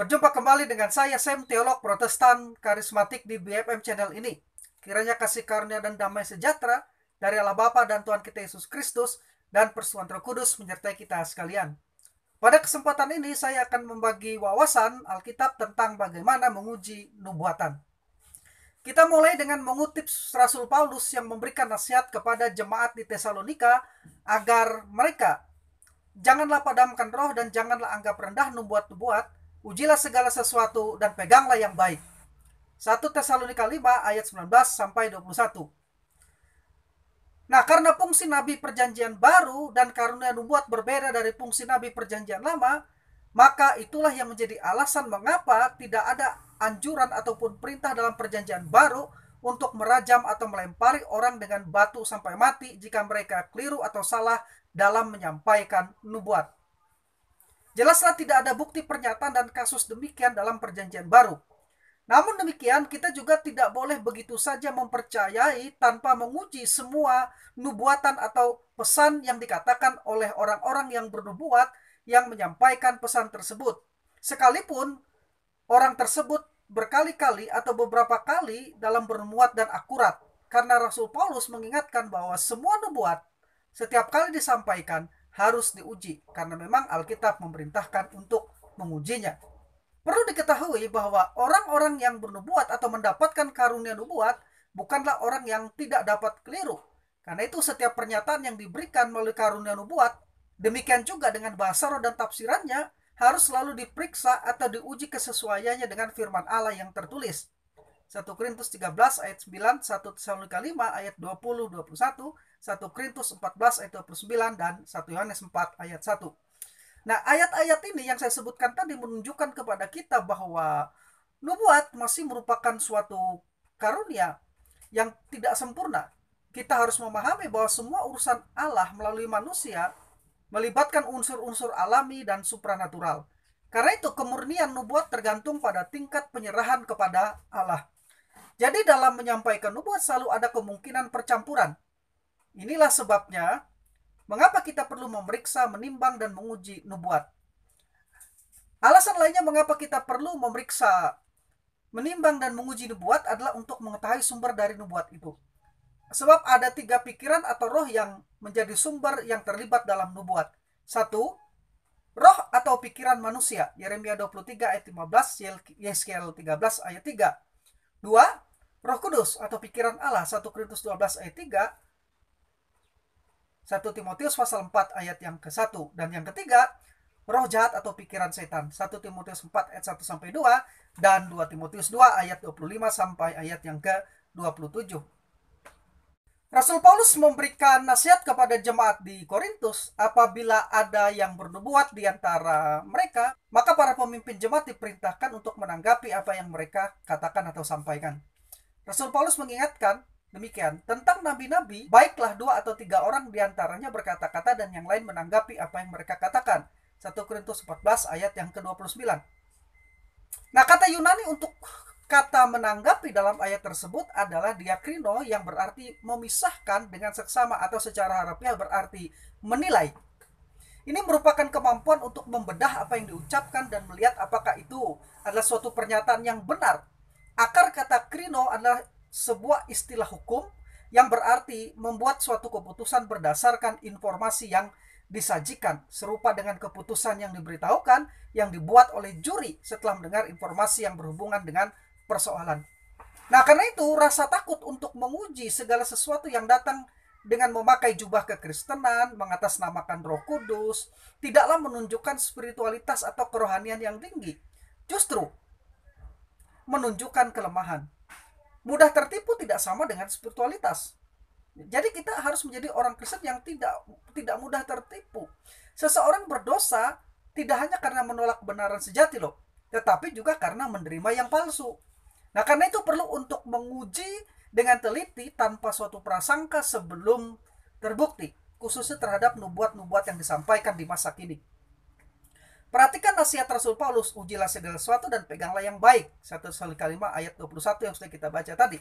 Berjumpa kembali dengan saya, Sam, teolog Protestan karismatik di BFM channel ini. Kiranya kasih karunia dan damai sejahtera dari Allah Bapa dan Tuhan kita Yesus Kristus dan persekutuan Roh Kudus menyertai kita sekalian. Pada kesempatan ini saya akan membagi wawasan Alkitab tentang bagaimana menguji nubuatan. Kita mulai dengan mengutip Rasul Paulus yang memberikan nasihat kepada jemaat di Tesalonika agar mereka janganlah padamkan roh dan janganlah anggap rendah nubuat-nubuat, ujilah segala sesuatu dan peganglah yang baik. 1 Tesalonika 5 ayat 19 sampai 21. Nah, karena fungsi nabi perjanjian baru dan karunia nubuat berbeda dari fungsi nabi perjanjian lama, maka itulah yang menjadi alasan mengapa tidak ada anjuran ataupun perintah dalam perjanjian baru untuk merajam atau melempari orang dengan batu sampai mati jika mereka keliru atau salah dalam menyampaikan nubuat. Jelaslah tidak ada bukti pernyataan dan kasus demikian dalam perjanjian baru. Namun demikian, kita juga tidak boleh begitu saja mempercayai tanpa menguji semua nubuatan atau pesan yang dikatakan oleh orang-orang yang bernubuat yang menyampaikan pesan tersebut. Sekalipun orang tersebut berkali-kali atau beberapa kali dalam bernubuat dan akurat. Karena Rasul Paulus mengingatkan bahwa semua nubuat setiap kali disampaikan harus diuji. Karena memang Alkitab memerintahkan untuk mengujinya. Perlu diketahui bahwa orang-orang yang bernubuat atau mendapatkan karunia nubuat bukanlah orang yang tidak dapat keliru. Karena itu setiap pernyataan yang diberikan melalui karunia nubuat, demikian juga dengan bahasa roh dan tafsirannya, harus selalu diperiksa atau diuji kesesuaiannya dengan firman Allah yang tertulis. 1 Korintus 13 ayat 9, 1 Tesalonika 5 ayat 20-21, 1 Korintus 14 ayat 29, dan 1 Yohanes 4 ayat 1. Nah, ayat-ayat ini yang saya sebutkan tadi menunjukkan kepada kita bahwa nubuat masih merupakan suatu karunia yang tidak sempurna. Kita harus memahami bahwa semua urusan Allah melalui manusia melibatkan unsur-unsur alami dan supranatural. Karena itu kemurnian nubuat tergantung pada tingkat penyerahan kepada Allah. Jadi dalam menyampaikan nubuat selalu ada kemungkinan percampuran. Inilah sebabnya mengapa kita perlu memeriksa, menimbang, dan menguji nubuat. Alasan lainnya mengapa kita perlu memeriksa, menimbang, dan menguji nubuat adalah untuk mengetahui sumber dari nubuat itu. Sebab ada 3 pikiran atau roh yang menjadi sumber yang terlibat dalam nubuat. 1. Roh atau pikiran manusia. Yeremia 23 ayat 15, Yeskiel 13 ayat 3. 2. Roh Kudus atau pikiran Allah. 1 Korintus 12 ayat 3. 1 Timotius pasal 4 ayat yang ke-1. Dan yang ketiga, roh jahat atau pikiran setan. 1 Timotius 4 ayat 1 sampai 2 dan 2 Timotius 2 ayat 25 sampai ayat yang ke-27. Rasul Paulus memberikan nasihat kepada jemaat di Korintus, apabila ada yang bernubuat di antara mereka, maka para pemimpin jemaat diperintahkan untuk menanggapi apa yang mereka katakan atau sampaikan. Rasul Paulus mengingatkan demikian, tentang nabi-nabi, baiklah 2 atau 3 orang diantaranya berkata-kata dan yang lain menanggapi apa yang mereka katakan. 1 Korintus 14 ayat yang ke-29. Nah, kata Yunani untuk kata menanggapi dalam ayat tersebut adalah diakrino, yang berarti memisahkan dengan seksama atau secara harfiah berarti menilai. Ini merupakan kemampuan untuk membedah apa yang diucapkan dan melihat apakah itu adalah suatu pernyataan yang benar. Akar kata krino adalah sebuah istilah hukum yang berarti membuat suatu keputusan berdasarkan informasi yang disajikan, serupa dengan keputusan yang diberitahukan yang dibuat oleh juri setelah mendengar informasi yang berhubungan dengan persoalan. Nah, karena itu rasa takut untuk menguji segala sesuatu yang datang dengan memakai jubah kekristenan, mengatasnamakan Roh Kudus, tidaklah menunjukkan spiritualitas atau kerohanian yang tinggi. Justru menunjukkan kelemahan. Mudah tertipu tidak sama dengan spiritualitas. Jadi kita harus menjadi orang Kristen yang tidak mudah tertipu. Seseorang berdosa tidak hanya karena menolak kebenaran sejati loh, tetapi juga karena menerima yang palsu. Nah, karena itu perlu untuk menguji dengan teliti tanpa suatu prasangka sebelum terbukti, khususnya terhadap nubuat-nubuat yang disampaikan di masa kini. Perhatikan nasihat Rasul Paulus, ujilah segala sesuatu dan peganglah yang baik. 1 Tesalonika 5 ayat 21 yang sudah kita baca tadi.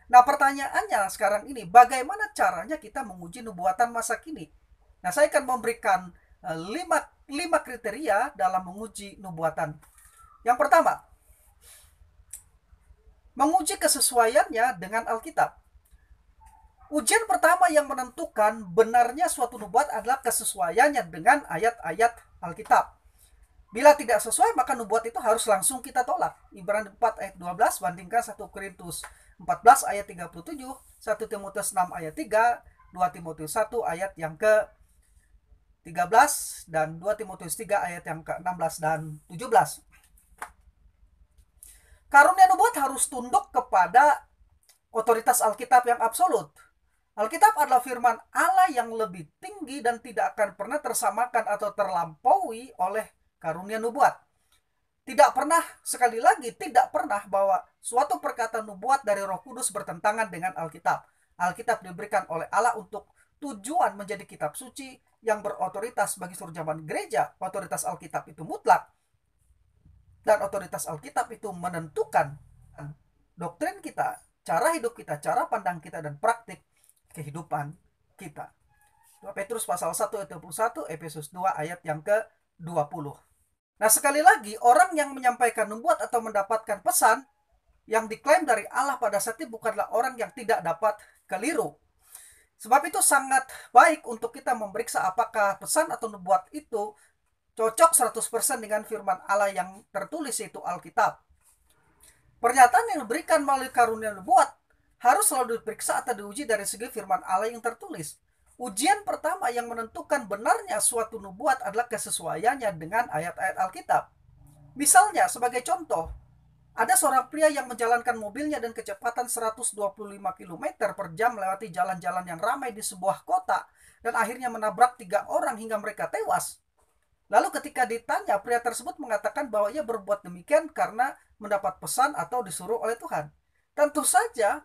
Nah, pertanyaannya sekarang ini, bagaimana caranya kita menguji nubuatan masa kini? Nah, saya akan memberikan 5 kriteria dalam menguji nubuatan. Yang pertama, menguji kesesuaiannya dengan Alkitab. Ujian pertama yang menentukan benarnya suatu nubuat adalah kesesuaiannya dengan ayat-ayat Alkitab. Bila tidak sesuai, maka nubuat itu harus langsung kita tolak. Ibrani 4 ayat 12 bandingkan 1 Korintus 14 ayat 37, 1 Timotius 6 ayat 3, 2 Timotius 1 ayat yang ke-13, dan 2 Timotius 3 ayat yang ke-16 dan 17. Karunia nubuat harus tunduk kepada otoritas Alkitab yang absolut. Alkitab adalah firman Allah yang lebih tinggi dan tidak akan pernah tersamakan atau terlampaui oleh karunia nubuat. Tidak pernah, sekali lagi, tidak pernah bahwa suatu perkataan nubuat dari Roh Kudus bertentangan dengan Alkitab. Alkitab diberikan oleh Allah untuk tujuan menjadi kitab suci yang berotoritas bagi seluruh zaman gereja. Otoritas Alkitab itu mutlak. Dan otoritas Alkitab itu menentukan doktrin kita, cara hidup kita, cara pandang kita, dan praktik kehidupan kita. 2 Petrus pasal 1 ayat 21, Efesus 2 ayat yang ke-20. Nah, sekali lagi, orang yang menyampaikan nubuat atau mendapatkan pesan yang diklaim dari Allah pada saat itu bukanlah orang yang tidak dapat keliru. Sebab itu sangat baik untuk kita memeriksa apakah pesan atau nubuat itu cocok 100% dengan firman Allah yang tertulis, yaitu Alkitab. Pernyataan yang diberikan melalui karunia nubuat harus selalu diperiksa atau diuji dari segi firman Allah yang tertulis. Ujian pertama yang menentukan benarnya suatu nubuat adalah kesesuaiannya dengan ayat-ayat Alkitab. Misalnya, sebagai contoh, ada seorang pria yang menjalankan mobilnya dengan kecepatan 125 km per jam melewati jalan-jalan yang ramai di sebuah kota dan akhirnya menabrak 3 orang hingga mereka tewas. Lalu ketika ditanya, pria tersebut mengatakan bahwa ia berbuat demikian karena mendapat pesan atau disuruh oleh Tuhan. Tentu saja,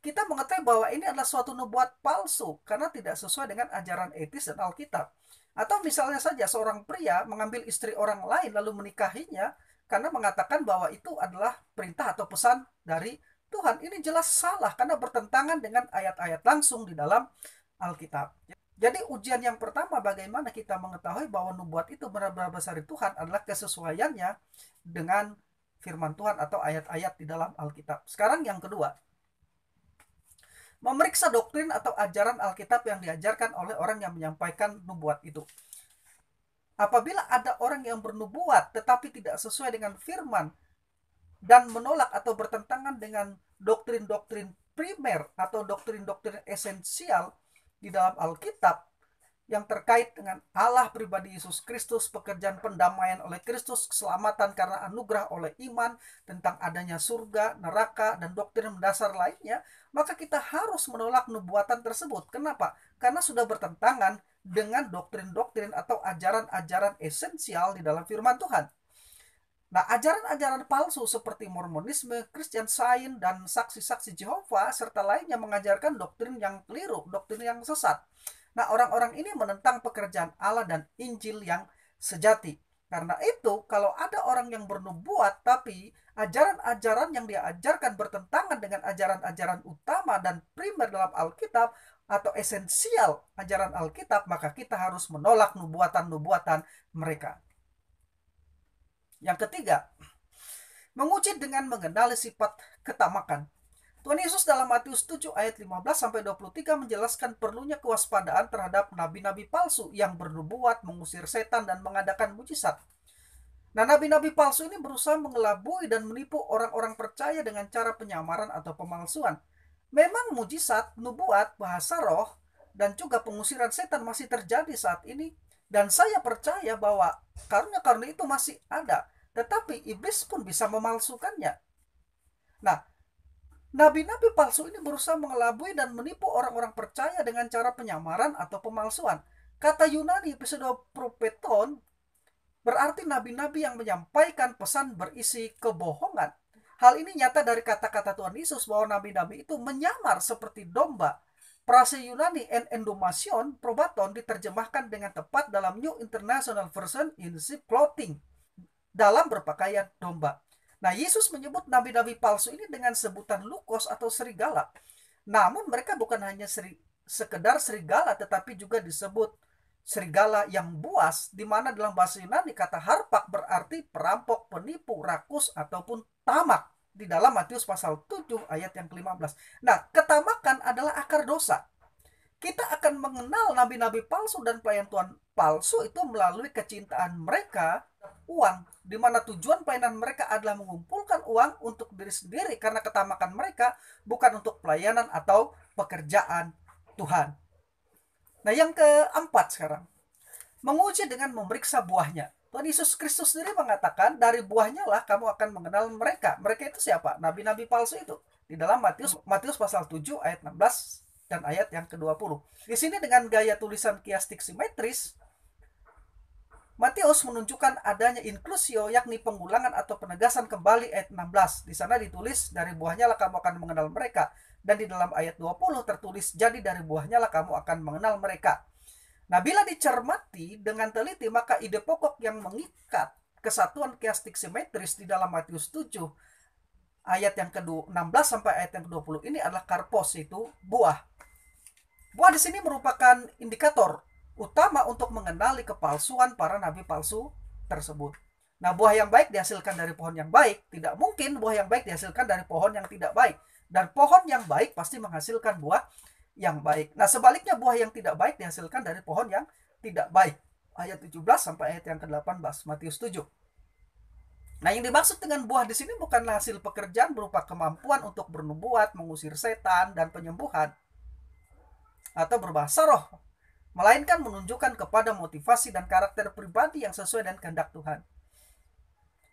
kita mengetahui bahwa ini adalah suatu nubuat palsu karena tidak sesuai dengan ajaran etis dan Alkitab. Atau misalnya saja seorang pria mengambil istri orang lain lalu menikahinya karena mengatakan bahwa itu adalah perintah atau pesan dari Tuhan. Ini jelas salah karena bertentangan dengan ayat-ayat langsung di dalam Alkitab. Jadi ujian yang pertama, bagaimana kita mengetahui bahwa nubuat itu benar-benar besar dari Tuhan, adalah kesesuaiannya dengan firman Tuhan atau ayat-ayat di dalam Alkitab. Sekarang yang kedua, memeriksa doktrin atau ajaran Alkitab yang diajarkan oleh orang yang menyampaikan nubuat itu. Apabila ada orang yang bernubuat tetapi tidak sesuai dengan firman dan menolak atau bertentangan dengan doktrin-doktrin primer atau doktrin-doktrin esensial di dalam Alkitab yang terkait dengan Allah pribadi Yesus Kristus, pekerjaan pendamaian oleh Kristus, keselamatan karena anugerah oleh iman, tentang adanya surga, neraka, dan doktrin mendasar lainnya, maka kita harus menolak nubuatan tersebut. Kenapa? Karena sudah bertentangan dengan doktrin-doktrin atau ajaran-ajaran esensial di dalam firman Tuhan. Nah, ajaran-ajaran palsu seperti Mormonisme, Christian Science, dan saksi-saksi Jehovah, serta lainnya mengajarkan doktrin yang keliru, doktrin yang sesat. Nah, orang-orang ini menentang pekerjaan Allah dan Injil yang sejati. Karena itu, kalau ada orang yang bernubuat, tapi ajaran-ajaran yang dia ajarkan bertentangan dengan ajaran-ajaran utama dan primer dalam Alkitab, atau esensial ajaran Alkitab, maka kita harus menolak nubuatan-nubuatan mereka. Yang ketiga, menguji dengan mengenali sifat ketamakan. Tuhan Yesus dalam Matius 7 ayat 15-23 menjelaskan perlunya kewaspadaan terhadap nabi-nabi palsu yang bernubuat, mengusir setan, dan mengadakan mujizat. Nah, nabi-nabi palsu ini berusaha mengelabui dan menipu orang-orang percaya dengan cara penyamaran atau pemalsuan. Memang mujizat, nubuat, bahasa roh, dan juga pengusiran setan masih terjadi saat ini. Dan saya percaya bahwa karunia-karunia itu masih ada. Tetapi iblis pun bisa memalsukannya. Nah, nabi-nabi palsu ini berusaha mengelabui dan menipu orang-orang percaya dengan cara penyamaran atau pemalsuan. Kata Yunani pseudopropeton berarti nabi-nabi yang menyampaikan pesan berisi kebohongan. Hal ini nyata dari kata-kata Tuhan Yesus bahwa nabi-nabi itu menyamar seperti domba. Frase Yunani endomasion probaton diterjemahkan dengan tepat dalam New International Version in sheep clothing, dalam berpakaian domba. Nah, Yesus menyebut nabi-nabi palsu ini dengan sebutan lukos atau serigala. Namun mereka bukan hanya sekedar serigala, tetapi juga disebut serigala yang buas, di mana dalam bahasa Yunani kata harpak berarti perampok, penipu, rakus, ataupun tamak di dalam Matius pasal 7 ayat yang ke-15. Nah, ketamakan adalah akar dosa. Kita akan mengenal nabi-nabi palsu dan pelayan Tuhan palsu itu melalui kecintaan mereka uang, di mana tujuan pelayanan mereka adalah mengumpulkan uang untuk diri sendiri karena ketamakan mereka bukan untuk pelayanan atau pekerjaan Tuhan. Nah, yang keempat sekarang, menguji dengan memeriksa buahnya. Tuhan Yesus Kristus sendiri mengatakan, dari buahnya lah kamu akan mengenal mereka. Mereka itu siapa? Nabi-nabi palsu itu. Di dalam Matius pasal 7 ayat 16 dan ayat yang ke-20. Di sini dengan gaya tulisan kiastik simetris, Matius menunjukkan adanya inklusio, yakni pengulangan atau penegasan kembali ayat 16. Di sana ditulis, dari buahnya lah kamu akan mengenal mereka. Dan di dalam ayat 20 tertulis, jadi dari buahnya lah kamu akan mengenal mereka. Nah, bila dicermati dengan teliti, maka ide pokok yang mengikat kesatuan kiastik simetris di dalam Matius 7 ayat yang ke-16 sampai ayat yang ke-20 ini adalah karpos, itu buah. Buah di sini merupakan indikator utama untuk mengenali kepalsuan para nabi palsu tersebut. Nah, buah yang baik dihasilkan dari pohon yang baik. Tidak mungkin buah yang baik dihasilkan dari pohon yang tidak baik. Dan pohon yang baik pasti menghasilkan buah yang baik. Nah, sebaliknya buah yang tidak baik dihasilkan dari pohon yang tidak baik. Ayat 17 sampai ayat yang ke-18 Matius 7. Nah, yang dimaksud dengan buah di sini bukanlah hasil pekerjaan berupa kemampuan untuk bernubuat, mengusir setan, dan penyembuhan, atau berbahasa roh, melainkan menunjukkan kepada motivasi dan karakter pribadi yang sesuai dengan kehendak Tuhan.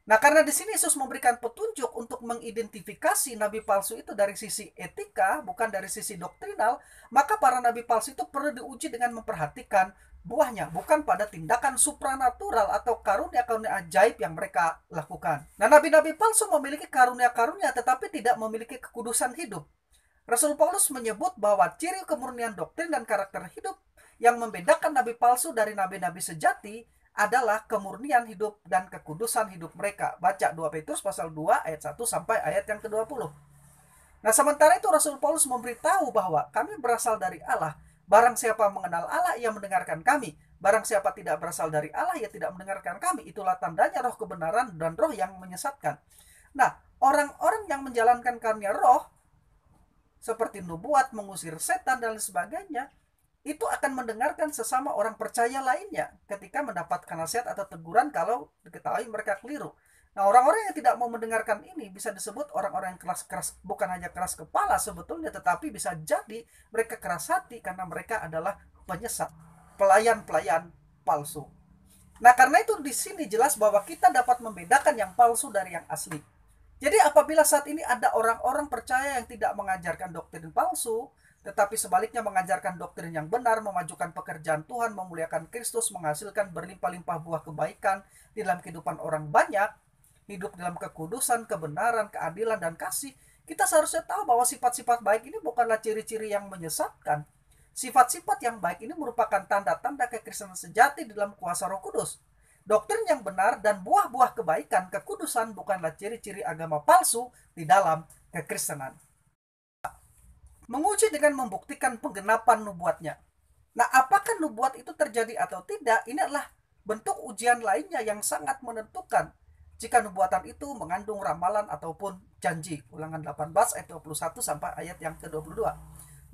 Nah, karena di sini Yesus memberikan petunjuk untuk mengidentifikasi nabi palsu itu dari sisi etika, bukan dari sisi doktrinal, maka para nabi palsu itu perlu diuji dengan memperhatikan buahnya, bukan pada tindakan supranatural atau karunia-karunia ajaib yang mereka lakukan. Nah, nabi-nabi palsu memiliki karunia-karunia tetapi tidak memiliki kekudusan hidup. Rasul Paulus menyebut bahwa ciri kemurnian doktrin dan karakter hidup yang membedakan nabi palsu dari nabi-nabi sejati adalah kemurnian hidup dan kekudusan hidup mereka. Baca 2 Petrus pasal 2 ayat 1 sampai ayat yang ke-20. Nah, sementara itu Rasul Paulus memberitahu bahwa kami berasal dari Allah. Barang siapa mengenal Allah, ia mendengarkan kami. Barang siapa tidak berasal dari Allah, ia tidak mendengarkan kami. Itulah tandanya roh kebenaran dan roh yang menyesatkan. Nah, orang-orang yang menjalankan karunia roh, seperti nubuat, mengusir setan, dan sebagainya, itu akan mendengarkan sesama orang percaya lainnya ketika mendapatkan nasihat atau teguran kalau diketahui mereka keliru. Nah, orang-orang yang tidak mau mendengarkan ini bisa disebut orang-orang yang keras, bukan hanya keras kepala sebetulnya, tetapi bisa jadi mereka keras hati karena mereka adalah penyesat, pelayan-pelayan palsu. Nah, karena itu di sini jelas bahwa kita dapat membedakan yang palsu dari yang asli. Jadi apabila saat ini ada orang-orang percaya yang tidak mengajarkan doktrin palsu, tetapi sebaliknya mengajarkan doktrin yang benar, memajukan pekerjaan Tuhan, memuliakan Kristus, menghasilkan berlimpah-limpah buah kebaikan di dalam kehidupan orang banyak, hidup dalam kekudusan, kebenaran, keadilan, dan kasih, kita seharusnya tahu bahwa sifat-sifat baik ini bukanlah ciri-ciri yang menyesatkan. Sifat-sifat yang baik ini merupakan tanda-tanda kekristenan sejati di dalam kuasa Roh Kudus. Doktrin yang benar dan buah-buah kebaikan, kekudusan bukanlah ciri-ciri agama palsu di dalam kekristenan. Menguji dengan membuktikan penggenapan nubuatnya. Nah, apakah nubuat itu terjadi atau tidak? Ini adalah bentuk ujian lainnya yang sangat menentukan jika nubuatan itu mengandung ramalan ataupun janji. Ulangan 18 ayat 21 sampai ayat yang ke-22.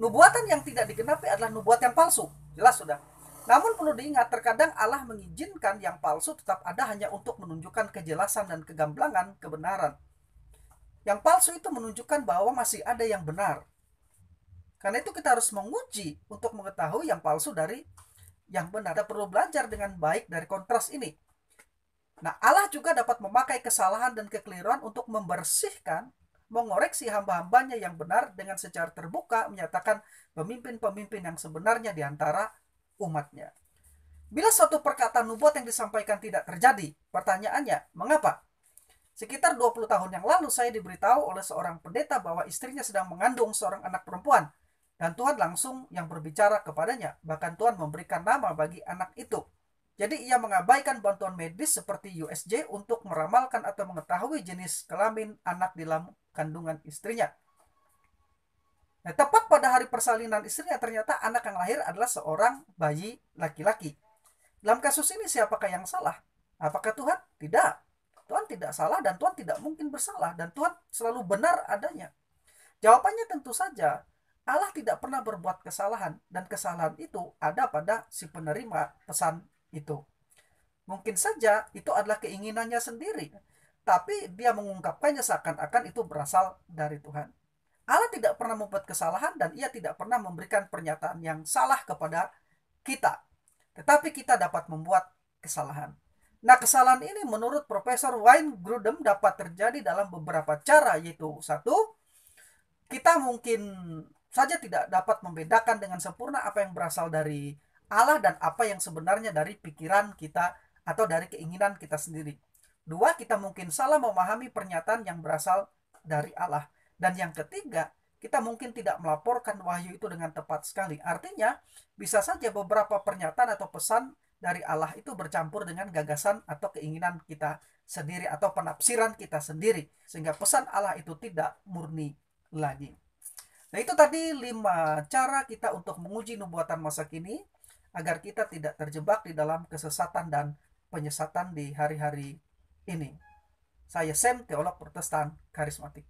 Nubuatan yang tidak digenapi adalah nubuat yang palsu. Jelas sudah. Namun perlu diingat, terkadang Allah mengizinkan yang palsu tetap ada hanya untuk menunjukkan kejelasan dan kegamblangan kebenaran. Yang palsu itu menunjukkan bahwa masih ada yang benar. Karena itu kita harus menguji untuk mengetahui yang palsu dari yang benar. Kita perlu belajar dengan baik dari kontras ini. Nah, Allah juga dapat memakai kesalahan dan kekeliruan untuk membersihkan, mengoreksi hamba-hambanya yang benar dengan secara terbuka menyatakan pemimpin-pemimpin yang sebenarnya di antara umatnya. Bila suatu perkataan nubuat yang disampaikan tidak terjadi, pertanyaannya, mengapa? Sekitar 20 tahun yang lalu saya diberitahu oleh seorang pendeta bahwa istrinya sedang mengandung seorang anak perempuan. Dan Tuhan langsung yang berbicara kepadanya. Bahkan Tuhan memberikan nama bagi anak itu. Jadi ia mengabaikan bantuan medis seperti USG untuk meramalkan atau mengetahui jenis kelamin anak di dalam kandungan istrinya. Nah, tepat pada hari persalinan istrinya ternyata anak yang lahir adalah seorang bayi laki-laki. Dalam kasus ini siapakah yang salah? Apakah Tuhan? Tidak. Tuhan tidak salah dan Tuhan tidak mungkin bersalah, dan Tuhan selalu benar adanya. Jawabannya tentu saja, Allah tidak pernah berbuat kesalahan, dan kesalahan itu ada pada si penerima pesan itu. Mungkin saja itu adalah keinginannya sendiri, tapi dia mengungkapkannya seakan-akan itu berasal dari Tuhan. Allah tidak pernah membuat kesalahan, dan ia tidak pernah memberikan pernyataan yang salah kepada kita. Tetapi kita dapat membuat kesalahan. Nah, kesalahan ini menurut Profesor Wayne Grudem dapat terjadi dalam beberapa cara, yaitu satu, kita mungkin saja tidak dapat membedakan dengan sempurna apa yang berasal dari Allah dan apa yang sebenarnya dari pikiran kita atau dari keinginan kita sendiri. Dua, kita mungkin salah memahami pernyataan yang berasal dari Allah. Dan yang ketiga, kita mungkin tidak melaporkan wahyu itu dengan tepat sekali. Artinya, bisa saja beberapa pernyataan atau pesan dari Allah itu bercampur dengan gagasan atau keinginan kita sendiri atau penafsiran kita sendiri, sehingga pesan Allah itu tidak murni lagi. Nah, itu tadi 5 cara kita untuk menguji nubuatan masa kini agar kita tidak terjebak di dalam kesesatan dan penyesatan di hari-hari ini. Saya Sam, teolog Protestan karismatik.